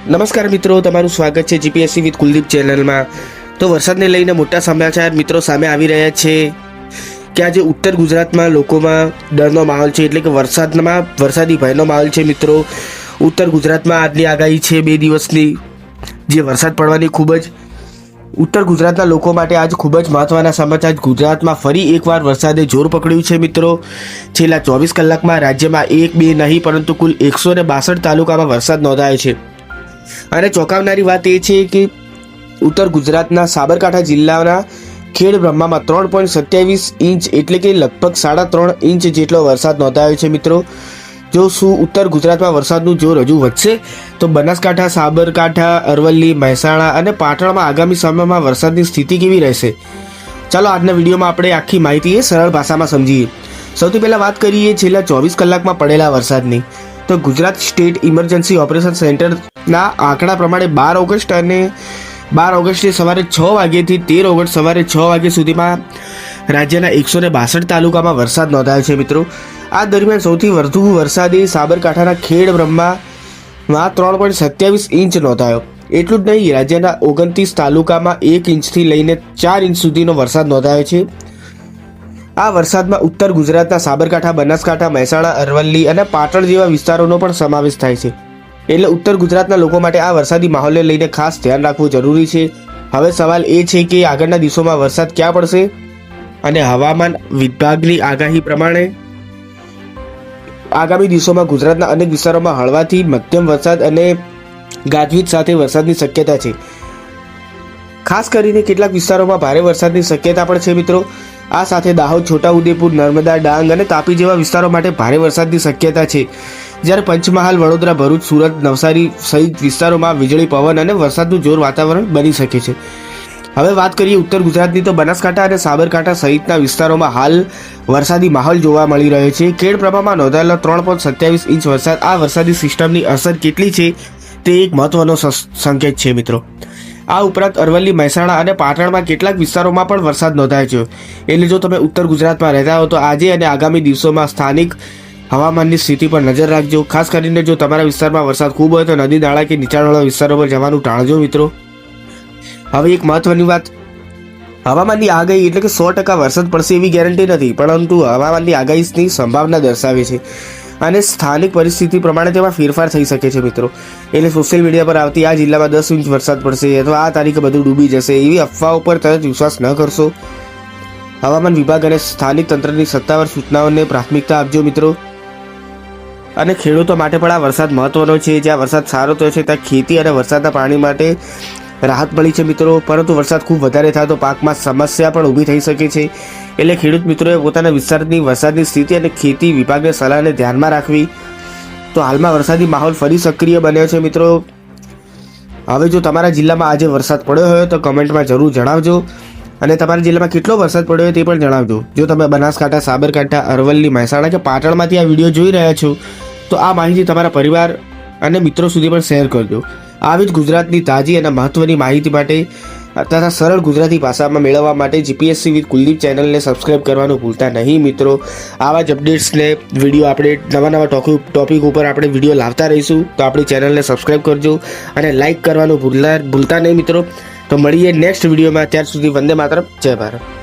નમસ્કાર મિત્રો, તમારું સ્વાગત છે જીપીએસસી વિથ કુલદીપ ચેનલમાં। તો વરસાદને લઈને મોટા સમાચાર મિત્રો સામે આવી રહ્યા છે કે આજે ઉત્તર ગુજરાતમાં લોકોમાં ડરનો માહોલ છે, એટલે કે વરસાદી ભયનો માહોલ છે મિત્રો। ઉત્તર ગુજરાતમાં આજની આગાહી છે 2 દિવસની, જે વરસાદ પડવાની ઉત્તર ગુજરાતના લોકો માટે આજ ખૂબ જ મહત્વના સમાચાર। ગુજરાતમાં ફરી એકવાર વરસાદે જોર પકડ્યું છે મિત્રો। છેલ્લા 24 કલાકમાં રાજ્યમાં 1-2 નહીં પરંતુ કુલ 162 તાલુકામાં વરસાદ નોંધાયો છે। અને ચોંકાવનારી વાત એ છે કે ઉત્તર ગુજરાતના સાબરકાંઠા જિલ્લાના ખેડબ્રહ્મામાં 3.27 ઇંચ એટલે કે લગભગ 3.5 ઇંચ જેટલો વરસાદ નોંધાયો છે મિત્રો। જો શું ઉત્તર ગુજરાતમાં વરસાદનું જોર હજુ વધશે તો બનાસકાંઠા, સાબરકાંઠા, અરવલ્લી, મહેસાણા અને પાટણમાં આગામી સમયમાં વરસાદની સ્થિતિ કેવી રહેશે? ચાલો આજના વિડીયોમાં આપણે આખી માહિતી સરળ ભાષામાં સમજીએ। સૌથી પહેલાં વાત કરીએ છેલ્લા 24 કલાકમાં પડેલા વરસાદની। તો ગુજરાત સ્ટેટ ઇમરજન્સી ઓપરેશન સેન્ટરના આંકડા પ્રમાણે 12 ઓગસ્ટ અને 12 ઓગસ્ટે સવારે 6 વાગ્યાથી 13 ઓગસ્ટ સવારે 6 વાગ્યા સુધીમાં રાજ્યના 162 તાલુકામાં વરસાદ નોંધાયો છે મિત્રો। આ દરમિયાન સૌથી વધુ વરસાદે સાબરકાંઠાના ખેડબ્રહ્મામાં 3.27 ઇંચ નોંધાયો। એટલું જ નહીં, રાજ્યના 29 તાલુકામાં 1 ઇંચથી લઈને 4 ઇંચ સુધીનો વરસાદ નોંધાયો છે। આ વરસાદમાં ઉત્તર ગુજરાતના સાબરકાંઠા, બનાસકાંઠા, મહેસાણા, અરવલ્લી અને પાટણ જેવા વિસ્તારોનો પણ સમાવેશ થાય છે। એટલે ઉત્તર ગુજરાતના લોકો માટે આ વરસાદી માહોલને લઈને ખાસ ધ્યાન રાખવું જરૂરી છે। હવે સવાલ એ છે કે આગળના દિવસોમાં વરસાદ ક્યાં પડશે? અને હવામાન વિભાગની આગાહી પ્રમાણે આગામી દિવસોમાં ગુજરાતના અનેક વિસ્તારોમાં હળવાથી મધ્યમ વરસાદ અને ગાજવીજ સાથે વરસાદની શક્યતા છે। ખાસ કરીને કેટલાક વિસ્તારોમાં ભારે વરસાદની શક્યતા પણ છે મિત્રો। આ સાથે દાહોદ, છોટાઉદેપુર, નર્મદા, ડાંગ અને તાપી જેવા વિસ્તારો માટે ભારે વરસાદની શક્યતા છે, જ્યારે પંચમહાલ, વડોદરા, ભરૂચ, સુરત, નવસારી સહિત વિસ્તારોમાં વીજળી, પવન અને વરસાદનું જોર વાતાવરણ બની શકે છે। હવે વાત કરીએ ઉત્તર ગુજરાતની, તો બનાસકાંઠા અને સાબરકાંઠા સહિતના વિસ્તારોમાં હાલ વરસાદી માહોલ જોવા મળી રહ્યો છે। ખેડબ્રહ્મામાં નોંધાયેલો 3.27 ઇંચ વરસાદ આ વરસાદી સિસ્ટમની અસર કેટલી છે તે એક મહત્વનો સંકેત છે મિત્રો। આ ઉપરાંત અરવલ્લી, મહેસાણા અને પાટણમાં કેટલાક વિસ્તારોમાં પણ વરસાદ નોંધાયો છે। એટલે જો તમે ઉત્તર ગુજરાતમાં રહેતા હો તો આજે અને આગામી દિવસોમાં સ્થાનિક હવામાનની સ્થિતિ પર નજર રાખજો। ખાસ કરીને જો તમારા વિસ્તારમાં વરસાદ ખૂબ હોય તો નદી, નાળા કે નીચાણવાળા વિસ્તારો પર જવાનું ટાળજો મિત્રો। હવે એક મહત્વની વાત, હવામાનની આગાહી એટલે કે 100% વરસાદ પડશે એવી ગેરંટી નથી, પરંતુ હવામાનની આગાહીની સંભાવના દર્શાવે છે અને સ્થાનિક પરિસ્થિતિ પ્રમાણે તેમાં ફેરફાર થઈ શકે છે મિત્રો। એટલે સોશિયલ મીડિયા પર આવતી આ જિલ્લામાં 10 ઇંચ વરસાદ પડશે અથવા આ તારીખે બધું ડૂબી જશે એવી અફવાઓ પર તરત વિશ્વાસ ન કરશો। હવામાન વિભાગ અને સ્થાનિક તંત્રની સત્તાવાર સૂચનાઓને પ્રાથમિકતા આપજો મિત્રો। અને ખેડૂતો માટે પણ આ વરસાદ મહત્વનો છે। જ્યાં વરસાદ સારો થયો છે ત્યાં ખેતી અને વરસાદના પાણી માટે રાહત મળી છે મિત્રો, પરંતુ વરસાદ ખૂબ વધારે થાય તો પાકમાં સમસ્યા પણ ઊભી થઈ શકે છે। એટલે ખેડૂત મિત્રોએ પોતાના વિસ્તારની વરસાદની સ્થિતિ અને ખેતી વિભાગની સલાહને ધ્યાનમાં રાખવી। તો હાલમાં વરસાદી માહોલ ફરી સક્રિય બન્યો છે મિત્રો। હવે જો તમારા જિલ્લામાં આજે વરસાદ પડ્યો હોય તો કમેન્ટમાં જરૂર જણાવજો અને તમારા જિલ્લામાં કેટલો વરસાદ પડ્યો હોય તે પણ જણાવજો। જો તમે બનાસકાંઠા, સાબરકાંઠા, અરવલ્લી, મહેસાણા કે પાટણમાંથી આ વિડીયો જોઈ રહ્યા છો તો આ માહિતી તમારા પરિવાર અને મિત્રો સુધી પણ શેર કરજો। આવી જ ગુજરાતની તાજી અને મહત્વની માહિતી માટે તથા સરળ ગુજરાતી ભાષામાં મેળવવા માટે જીપીએસસી વિથ કુલદીપ ચેનલને સબસ્ક્રાઇબ કરવાનું ભૂલતા નહીં મિત્રો। આવા જ અપડેટ્સને વિડીયો આપણે નવા ટોપિક ઉપર આપણે વિડીયો લાવતા રહીશું, તો આપણી ચેનલને સબસ્ક્રાઇબ કરજો અને લાઇક કરવાનું ભૂલતા નહીં મિત્રો। તો મળીએ નેક્સ્ટ વિડીયોમાં, ત્યાર સુધી વંદે માતરમ, જય ભારત।